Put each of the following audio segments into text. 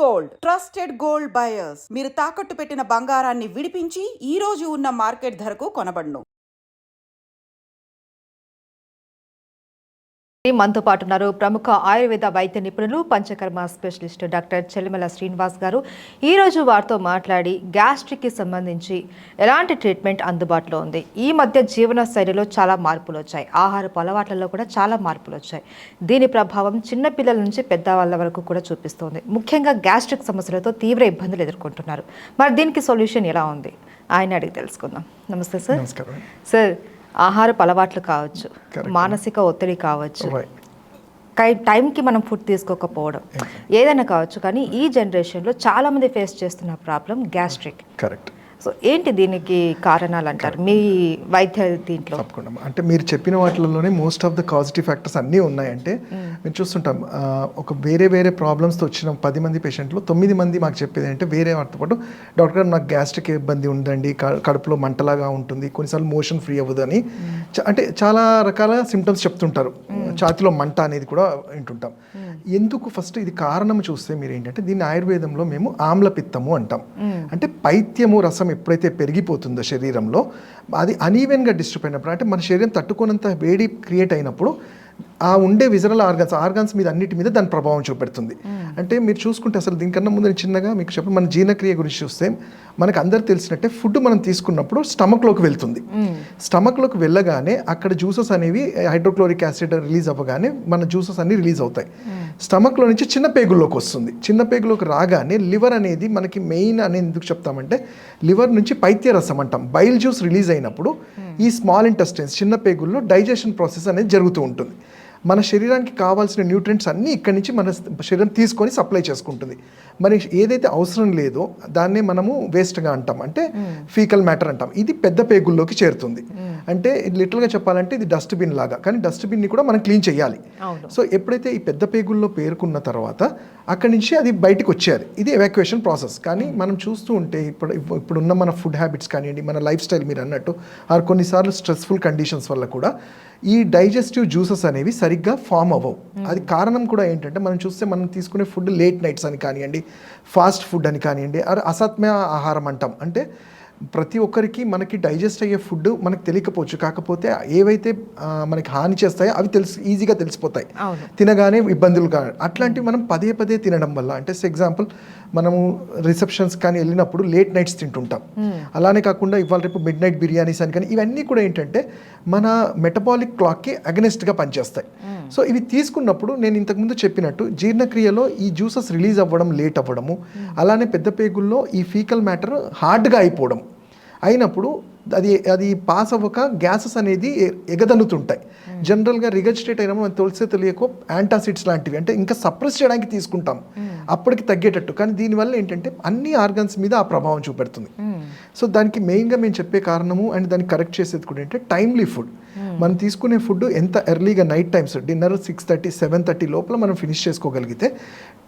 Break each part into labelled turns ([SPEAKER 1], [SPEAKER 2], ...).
[SPEAKER 1] Gold trusted gold buyers మీరు తాకట్టు పెట్టిన బంగారాన్ని విడిపించి ఈ రోజు ఉన్న మార్కెట్ ధరకు కొనబడును.
[SPEAKER 2] మనతో పాటు ఉన్నారు ప్రముఖ ఆయుర్వేద వైద్య నిపుణులు పంచకర్మ స్పెషలిస్ట్ డాక్టర్ చెల్లిమల శ్రీనివాస్ గారు. ఈరోజు వారితో మాట్లాడి గ్యాస్ట్రిక్కి సంబంధించి ఎలాంటి ట్రీట్మెంట్ అందుబాటులో ఉంది, ఈ మధ్య జీవన శైలిలో చాలా మార్పులు వచ్చాయి, ఆహారపు అలవాట్లలో కూడా చాలా మార్పులు వచ్చాయి, దీని ప్రభావం చిన్నపిల్లల నుంచి పెద్దవాళ్ళ వరకు కూడా చూపిస్తోంది. ముఖ్యంగా గ్యాస్ట్రిక్ సమస్యలతో తీవ్ర ఇబ్బందులు ఎదుర్కొంటున్నారు. మరి దీనికి సొల్యూషన్ ఎలా ఉంది ఆయన అడిగి తెలుసుకుందాం. నమస్తే సార్.
[SPEAKER 3] నమస్కారం
[SPEAKER 2] సార్, ఆహారపు అలవాట్లు కావచ్చు, మానసిక ఒత్తిడి కావచ్చు, టైంకి మనం ఫుడ్ తీసుకోకపోవడం, ఏదైనా కావచ్చు, కానీ ఈ జనరేషన్లో చాలామంది ఫేస్ చేస్తున్న ప్రాబ్లం గ్యాస్ట్రిక్.
[SPEAKER 3] కరెక్ట్.
[SPEAKER 2] సో ఏంటి దీనికి కారణాలు అంటారు మీ వైద్య దీంట్లో?
[SPEAKER 3] తప్పకుండా. అంటే మీరు చెప్పిన వాటిలోనే most of the causative factors అన్నీ ఉన్నాయంటే మేము చూస్తుంటాం. ఒక వేరే ప్రాబ్లమ్స్తో వచ్చిన 10 మంది పేషెంట్లు 9 మంది మాకు చెప్పేది అంటే వేరే వాటితో పాటు డాక్టర్ గారు నాకు గ్యాస్ట్రిక్ ఇబ్బంది ఉందండి, కడుపులో మంటలాగా ఉంటుంది, కొన్నిసార్లు మోషన్ ఫ్రీ అవ్వదు అని అంటే చాలా రకాల సిమ్టమ్స్ చెప్తుంటారు. ఛాతిలో మంట అనేది కూడా వింటుంటాం. ఎందుకు ఫస్ట్ ఇది కారణం చూస్తే మీరు ఏంటంటే దీన్ని ఆయుర్వేదంలో మేము ఆమ్లపిత్తము అంటాం. అంటే పైత్యము రసం ఎప్పుడైతే పెరిగిపోతుందో శరీరంలో అది అనీవెన్గా డిస్ట్రిబ్యూట్ అయినప్పుడు, అంటే మన శరీరం తట్టుకున్నంత వేడి క్రియేట్ అయినప్పుడు ఆ ఉండే విజరల్ ఆర్గాన్స్ మీద అన్నిటి మీద దాని ప్రభావం చూపెడుతుంది. అంటే మీరు చూసుకుంటే అసలు దీనికన్నా ముందు నేను చిన్నగా మీకు చెప్పి మన జీర్ణక్రియ గురించి చూస్తే మనకు అందరు తెలిసినట్టే ఫుడ్ మనం తీసుకున్నప్పుడు స్టమక్లోకి వెళ్తుంది. స్టమక్లోకి వెళ్ళగానే అక్కడ జ్యూసెస్ అనేవి హైడ్రోక్లోరిక్ యాసిడ్ రిలీజ్ అవ్వగానే మన జ్యూసెస్ అన్ని రిలీజ్ అవుతాయి. స్టమక్లో నుంచి చిన్న పేగుల్లోకి వస్తుంది. చిన్న పేగులోకి రాగానే లివర్ అనేది మనకి మెయిన్ అని ఎందుకు చెప్తామంటే లివర్ నుంచి పైత్య రసం అంటాం, బైల్ జ్యూస్ రిలీజ్ అయినప్పుడు ఈ స్మాల్ ఇంటెస్టైన్స్ చిన్న పేగుల్లో డైజెషన్ ప్రాసెస్ అనేది జరుగుతూ ఉంటుంది. మన శరీరానికి కావాల్సిన న్యూట్రియంట్స్ అన్నీ ఇక్కడి నుంచి మన శరీరం తీసుకొని సప్లై చేసుకుంటుంది. మరి ఏదైతే అవసరం లేదో దాన్నే మనము వేస్ట్గా అంటాం, అంటే ఫీకల్ మ్యాటర్ అంటాం. ఇది పెద్ద పేగుల్లోకి చేరుతుంది. అంటే లిటరల్గా చెప్పాలంటే ఇది డస్ట్బిన్ లాగా, కానీ డస్ట్బిన్ని కూడా మనం క్లీన్ చేయాలి. సో ఎప్పుడైతే ఈ పెద్ద పేగుల్లో పేరుకున్న తర్వాత అక్కడి నుంచి అది బయటకు వచ్చేయాలి. ఇది ఎవాక్యుయేషన్ ప్రాసెస్. కానీ మనం చూస్తూ ఉంటే ఇప్పుడున్న మన ఫుడ్ హ్యాబిట్స్ కానివ్వండి, మన లైఫ్ స్టైల్ మీరు అన్నట్టు ఆర్ కొన్నిసార్లు స్ట్రెస్ఫుల్ కండిషన్స్ వల్ల కూడా ఈ డైజెస్టివ్ జ్యూసెస్ అనేవి సరిగ్గా ఫామ్ అవ్వవు. అది కారణం కూడా ఏంటంటే మనం చూస్తే మనం తీసుకునే ఫుడ్ లేట్ నైట్స్ అని కానివ్వండి, ఫాస్ట్ ఫుడ్ అని కానివ్వండి, అసాత్మ్య ఆహారం అంటాం. అంటే ప్రతి ఒక్కరికి మనకి డైజెస్ట్ అయ్యే ఫుడ్ మనకు తెలియకపోవచ్చు, కాకపోతే ఏవైతే మనకి హాని చేస్తాయో అవి ఈజీగా తెలిసిపోతాయి, తినగానే ఇబ్బందులు అట్లాంటివి మనం పదే తినడం వల్ల, అంటే ఎగ్జాంపుల్ మనము రిసెప్షన్స్ కానీ వెళ్ళినప్పుడు లేట్ నైట్స్ తింటుంటాం. అలానే కాకుండా ఇవాళ రేపు మిడ్ నైట్ బిర్యానీస్ అని కానీ ఇవన్నీ కూడా ఏంటంటే మన మెటబాలిక్ క్లాక్కి అగెనిస్ట్గా పనిచేస్తాయి. సో ఇవి తీసుకున్నప్పుడు నేను ఇంతకుముందు చెప్పినట్టు జీర్ణక్రియలో ఈ జ్యూసెస్ రిలీజ్ అవ్వడం లేట్ అవ్వడము, అలానే పెద్ద పేగుల్లో ఈ ఫీకల్ మ్యాటర్ హార్డ్గా అయిపోవడం అయినప్పుడు అది పాస్ అవ్వక గ్యాసెస్ అనేది ఎగదన్నుతుంటాయి. జనరల్గా రిగజిటేట్ అయినప్పుడు మనం తెలియకో యాంటాసిడ్స్ లాంటివి అంటే ఇంకా సప్రెస్ చేయడానికి తీసుకుంటాం అప్పటికి తగ్గేటట్టు. కానీ దీనివల్ల ఏంటంటే అన్ని ఆర్గన్స్ మీద ఆ ప్రభావం చూపెడుతుంది. సో దానికి మెయిన్గా మేము చెప్పే కారణము అండ్ దాన్ని కరెక్ట్ చేసేది కూడా ఏంటంటే టైమ్లీ ఫుడ్. మనం తీసుకునే ఫుడ్ ఎంత ఎర్లీగా నైట్ టైమ్స్ డిన్నర్ 6:30, 7:30 లోపల మనం ఫినిష్ చేసుకోగలిగితే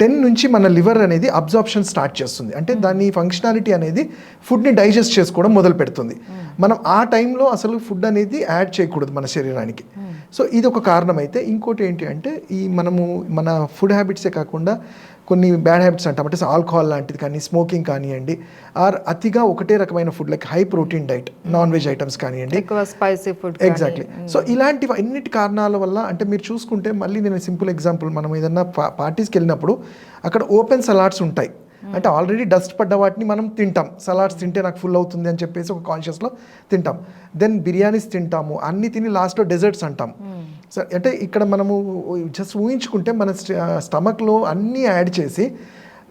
[SPEAKER 3] 10 నుంచి మన లివర్ అనేది అబ్జార్ప్షన్ స్టార్ట్ చేస్తుంది. అంటే దాని ఫంక్షనాలిటీ అనేది ఫుడ్ని డైజెస్ట్ చేసుకోవడం మొదలు పెడుతుంది. మనం ఆ టైంలో అసలు ఫుడ్ అనేది యాడ్ చేయకూడదు మన శరీరానికి. సో ఇది ఒక కారణం అయితే, ఇంకోటి ఏంటి అంటే ఈ మన ఫుడ్ హ్యాబిట్సే కాకుండా కొన్ని బ్యాడ్ హ్యాబిట్స్ అంటాం, అంటే ఆల్కహాల్ లాంటిది కానీ, స్మోకింగ్ కానివ్వండి, ఆర్ అతిగా ఒకటే రకమైన food like high protein diet, non veg items కానివ్వండి,
[SPEAKER 2] స్పైసీ ఫుడ్,
[SPEAKER 3] ఎగ్జాక్ట్లీ. సో ఇలాంటివి అన్నిటి కారణాల వల్ల, అంటే మీరు చూసుకుంటే మళ్ళీ నేను సింపుల్ ఎగ్జాంపుల్, మనం ఏదన్నా పార్టీస్కి వెళ్ళినప్పుడు అక్కడ ఓపెన్ సలాడ్స్ ఉంటాయి. అంటే ఆల్రెడీ డస్ట్ పడ్డ వాటిని మనం తింటాం, సలాడ్స్ తింటే నాకు ఫుల్ అవుతుంది అని చెప్పేసి ఒక కాన్షియస్లో తింటాం. దెన్ బిర్యానీస్ తింటాము, అన్ని తిని లాస్ట్లో డెజర్ట్స్ అంటాం. సో అంటే ఇక్కడ మనము జస్ట్ ఊహించుకుంటే మన స్టమక్లో అన్నీ యాడ్ చేసి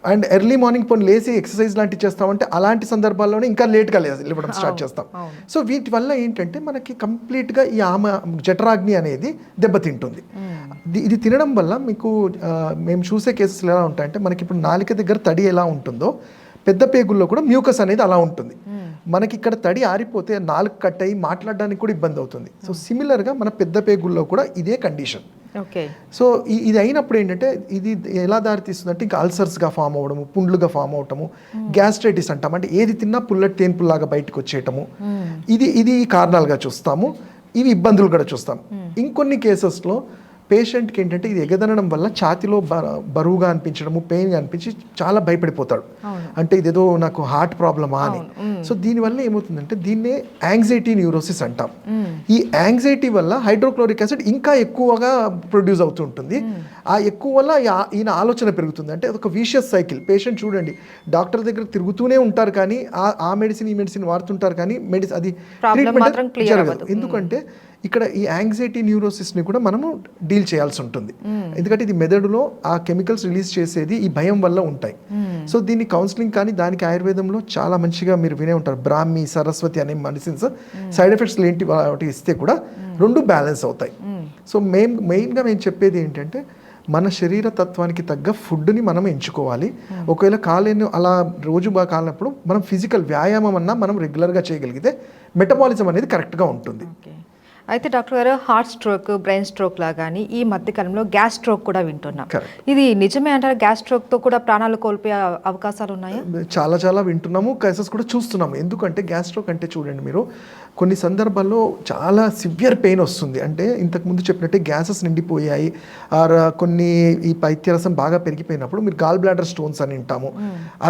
[SPEAKER 3] అండ్ ఎర్లీ మార్నింగ్ పోనీ లేసి ఎక్సర్సైజ్ లాంటివి చేస్తామంటే అలాంటి సందర్భాల్లోనే ఇంకా లేట్గా లేవడం స్టార్ట్ చేస్తాం. సో వీటి వల్ల ఏంటంటే మనకి కంప్లీట్గా ఈ జఠరాగ్ని అనేది దెబ్బతింటుంది. ఇది తినడం వల్ల మీకు మేము చూసే కేసెస్లు ఎలా ఉంటాయంటే మనకి ఇప్పుడు నాలిక దగ్గర తడి ఎలా ఉంటుందో పెద్ద పేగుల్లో కూడా మ్యూకస్ అనేది అలా ఉంటుంది. మనకి ఇక్కడ తడి ఆరిపోతే నాలుగు కట్ అయ్యి మాట్లాడడానికి కూడా ఇబ్బంది అవుతుంది. సో సిమిలర్గా మన పెద్ద పేగుల్లో కూడా ఇదే కండిషన్. సో ఇది అయినప్పుడు ఏంటంటే ఇది ఎలా దారితీస్తుంది అంటే ఇంకా అల్సర్స్గా ఫామ్ అవ్వడము, పుండ్లుగా ఫామ్ అవటము, గ్యాస్ట్రైటిస్ అంటాం, అంటే ఏది తిన్నా పుల్లటి తేన్పుల్లాగా బయటకు వచ్చేయటము, ఇది కారణాలుగా చూస్తాము. ఇవి ఇబ్బందులు కూడా చూస్తాం. ఇంకొన్ని కేసెస్లో పేషెంట్కి ఏంటంటే ఇది ఎగదనడం వల్ల ఛాతిలో బరువుగా అనిపించడము, పెయిన్గా అనిపించి చాలా భయపడిపోతాడు. అంటే ఇదేదో నాకు హార్ట్ ప్రాబ్లమా అని. సో దీనివల్ల ఏమవుతుందంటే దీన్నే యాంగ్జైటీ న్యూరోసిస్ అంటాం. ఈ యాంగ్జైటీ వల్ల హైడ్రోక్లోరిక్ యాసిడ్ ఇంకా ఎక్కువగా ప్రొడ్యూస్ అవుతుంటుంది. ఆ ఎక్కువ వల్ల ఈయన ఆలోచన పెరుగుతుంది. అంటే ఒక విషియస్ సైకిల్. పేషెంట్ చూడండి, డాక్టర్ దగ్గర తిరుగుతూనే ఉంటారు కానీ ఆ మెడిసిన్ ఈ మెడిసిన్ వాడుతుంటారు కానీ అది ట్రీట్మెంట్ జరగదు. ఎందుకంటే ఇక్కడ ఈ యాంగ్జైటీ న్యూరోసిస్ని కూడా మనము డీల్ చేయాల్సి ఉంటుంది. ఎందుకంటే ఇది మెదడులో ఆ కెమికల్స్ రిలీజ్ చేసేది ఈ భయం వల్ల ఉంటాయి. సో దీన్ని కౌన్సిలింగ్ కానీ దానికి ఆయుర్వేదంలో చాలా మంచిగా మీరు వినే ఉంటారు. బ్రాహ్మి, సరస్వతి అనే మెడిసిన్స్ సైడ్ ఎఫెక్ట్స్ ఏంటి వాటి ఇస్తే కూడా రెండు బ్యాలెన్స్ అవుతాయి. సో మెయిన్గా మేము చెప్పేది ఏంటంటే మన శరీర తత్వానికి తగ్గ ఫుడ్ని మనం ఎంచుకోవాలి. ఒకవేళ కాలేను అలా రోజు బాగా కాలినప్పుడు మనం ఫిజికల్ వ్యాయామం అన్నా మనం రెగ్యులర్గా చేయగలిగితే మెటబాలిజం అనేది కరెక్ట్గా ఉంటుంది.
[SPEAKER 2] అయితే డాక్టర్ గారు, హార్ట్ స్ట్రోక్, బ్రెయిన్ స్ట్రోక్ లాగాని ఈ మధ్యకాలంలో గ్యాస్ స్ట్రోక్ కూడా వింటున్నాం. ఇది నిజమే అంటారా? గ్యాస్ స్ట్రోక్తో కూడా ప్రాణాలు కోల్పోయే అవకాశాలు ఉన్నాయా?
[SPEAKER 3] చాలా వింటున్నాము, కేసెస్ కూడా చూస్తున్నాము. ఎందుకంటే గ్యాస్ స్ట్రోక్ అంటే చూడండి మీరు, కొన్ని సందర్భాల్లో చాలా సివియర్ పెయిన్ వస్తుంది. అంటే ఇంతకుముందు చెప్పినట్టే గ్యాసెస్ నిండిపోయాయి, ఆర్ కొన్ని ఈ పైత్యరసం బాగా పెరిగిపోయినప్పుడు మీరు గాల్ బ్లాడర్ స్టోన్స్ అని వింటాము.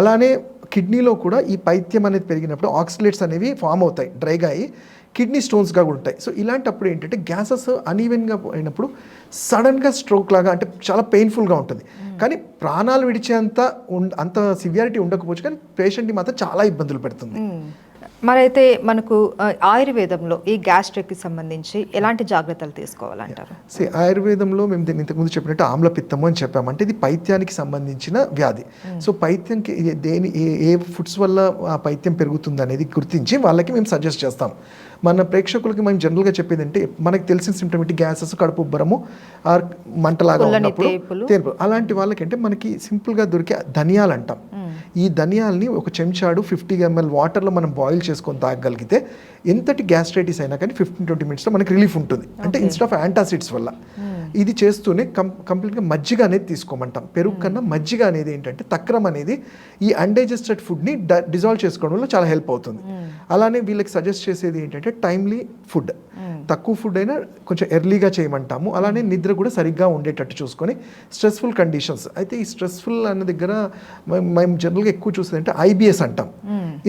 [SPEAKER 3] అలానే కిడ్నీలో కూడా ఈ పైత్యం అనేది పెరిగినప్పుడు ఆక్సిలేట్స్ అనేవి ఫామ్ అవుతాయి, డ్రైగా అయ్యి కిడ్నీ స్టోన్స్గా కూడా ఉంటాయి. సో ఇలాంటప్పుడు ఏంటంటే గ్యాసెస్ అన్ఈవెన్గా అయినప్పుడు సడన్గా స్ట్రోక్ లాగా అంటే చాలా పెయిన్ఫుల్గా ఉంటుంది. కానీ ప్రాణాలు విడిచేంత అంత సివియారిటీ ఉండకపోవచ్చు, కానీ పేషెంట్ని మాత్రం చాలా ఇబ్బందులు పెడుతుంది.
[SPEAKER 2] మరైతే మనకు ఆయుర్వేదంలో ఈ గ్యాస్ట్రిక్కి సంబంధించి ఎలాంటి జాగ్రత్తలు తీసుకోవాలంటారు?
[SPEAKER 3] ఆయుర్వేదంలో మేము దీన్ని ఇంతకుముందు చెప్పినట్టు ఆమ్లపిత్తము అని చెప్పామంటే ఇది పైత్యానికి సంబంధించిన వ్యాధి. సో పైత్యంకి ఏ ఫుడ్స్ వల్ల ఆ పైత్యం పెరుగుతుంది అనేది గుర్తించి వాళ్ళకి మేము సజెస్ట్ చేస్తాం. మన ప్రేక్షకులకి మేము జనరల్గా చెప్పేది అంటే మనకు తెలిసిన సిమ్టమ్ ఏంటి, గ్యాసెస్, కడుపు ఉబ్బరము, ఆర్ మంటలాగా ఉన్నప్పుడు తేన్పు. అలాంటి వాళ్ళకి అంటే మనకి సింపుల్గా దొరికే ధనియాలు అంటాం. ఈ ధనియాల్ని ఒక చెంచాడు 50 ml వాటర్లో మనం బాయిల్ చేసుకొని తాగగలిగితే ఎంతటి గ్యాస్ట్రైటిస్ అయినా కానీ 15-20 minutesలో మనకి రిలీఫ్ ఉంటుంది. అంటే ఇన్స్టెడ్ ఆఫ్ యాంటాసిడ్స్ వల్ల ఇది చేస్తూనే కంప్లీట్గా మజ్జిగ అనేది తీసుకోమంటాం. పెరుగు కన్నా మజ్జిగ అనేది ఏంటంటే తక్రం అనేది ఈ అన్డైజెస్టెడ్ ఫుడ్ని డిజాల్వ్ చేసుకోవడం వల్ల చాలా హెల్ప్ అవుతుంది. అలానే వీళ్ళకి సజెస్ట్ చేసేది ఏంటంటే టైమ్లీ ఫుడ్, తక్కువ ఫుడ్ అయినా కొంచెం ఎర్లీగా చేయమంటాము. అలానే నిద్ర కూడా సరిగ్గా ఉండేటట్టు చూసుకొని స్ట్రెస్ఫుల్ కండిషన్స్. అయితే ఈ స్ట్రెస్ఫుల్ అన్న దగ్గర మేము జనరల్గా ఎక్కువ చూసేది అంటే IBS అంటాం,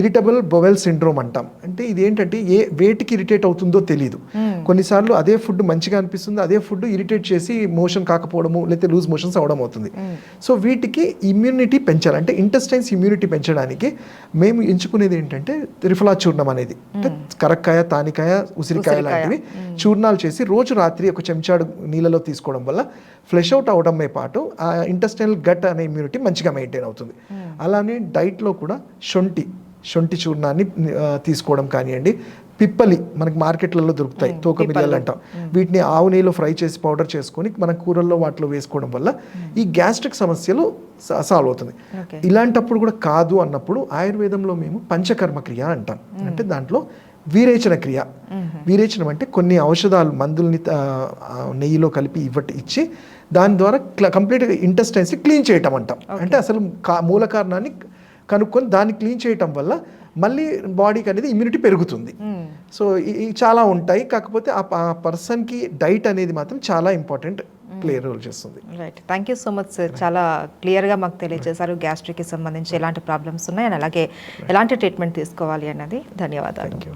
[SPEAKER 3] ఇరిటబుల్ బొవెల్ సిండ్రోమ్ అంటాం. అంటే ఇది ఏంటంటే వేటికి ఇరిటేట్ అవుతుందో తెలియదు. కొన్నిసార్లు అదే ఫుడ్ మంచిగా అనిపిస్తుంది, అదే ఫుడ్ ఇరిటేట్ చేసి మోషన్ కాకపోవడము లేకపోతే లూజ్ మోషన్స్ అవడం అవుతుంది. సో వీటికి ఇమ్యూనిటీ పెంచాలి, అంటే ఇంటెస్టైన్స్ ఇమ్యూనిటీ పెంచడానికి మేము ఎంచుకునేది ఏంటంటే త్రిఫలా చూర్ణం అనేది, అంటే కరక్కాయ, తానికాయ, ఉసిరికాయ లాంటివి చూర్ణాలు చేసి రోజు రాత్రి ఒక చెంచాడు నీళ్ళలో తీసుకోవడం వల్ల ఫ్లెష్ అవుట్ అవడమే పాటు ఆ ఇంటెస్టైనల్ గట్ అనే ఇమ్యూనిటీ మంచిగా మెయింటైన్ అవుతుంది. అలానే డైట్లో కూడా శొంఠి చూర్ణాన్ని తీసుకోవడం కానివ్వండి, పిప్పలి మనకి మార్కెట్లలో దొరుకుతాయి, తోక మిరియాలు అంటాం. వీటిని ఆవు నెయ్యిలో ఫ్రై చేసి పౌడర్ చేసుకొని మన కూరల్లో వాటిలో వేసుకోవడం వల్ల ఈ గ్యాస్ట్రిక్ సమస్యలు సాల్వ్ అవుతుంది. ఇలాంటప్పుడు కూడా కాదు అన్నప్పుడు ఆయుర్వేదంలో మేము పంచకర్మ క్రియ అంటాం. అంటే దాంట్లో వీరేచన క్రియ. వీరేచనం అంటే కొన్ని ఔషధాలు, మందుల్ని నెయ్యిలో కలిపి ఇచ్చి దాని ద్వారా కంప్లీట్గా ఇంటెస్టైన్స్ని క్లీన్ చేయటం అంటాం. అంటే అసలు మూల కారణాన్ని కనుక్కొని దాన్ని క్లీన్ చేయటం వల్ల మళ్ళీ బాడీకి అనేది ఇమ్యూనిటీ పెరుగుతుంది. సో చాలా ఉంటాయి, కాకపోతే ఆ పర్సన్కి డైట్ అనేది మాత్రం చాలా ఇంపార్టెంట్ ప్లే రోల్ చేస్తుంది.
[SPEAKER 2] Right, thank you so much sir. చాలా క్లియర్గా మాకు తెలియజేశారు గ్యాస్ట్రిక్కి సంబంధించి ఎలాంటి ప్రాబ్లమ్స్ ఉన్నాయి, అలాగే ఎలాంటి ట్రీట్మెంట్ తీసుకోవాలి అన్నది. ధన్యవాదాలు.
[SPEAKER 3] Thank you.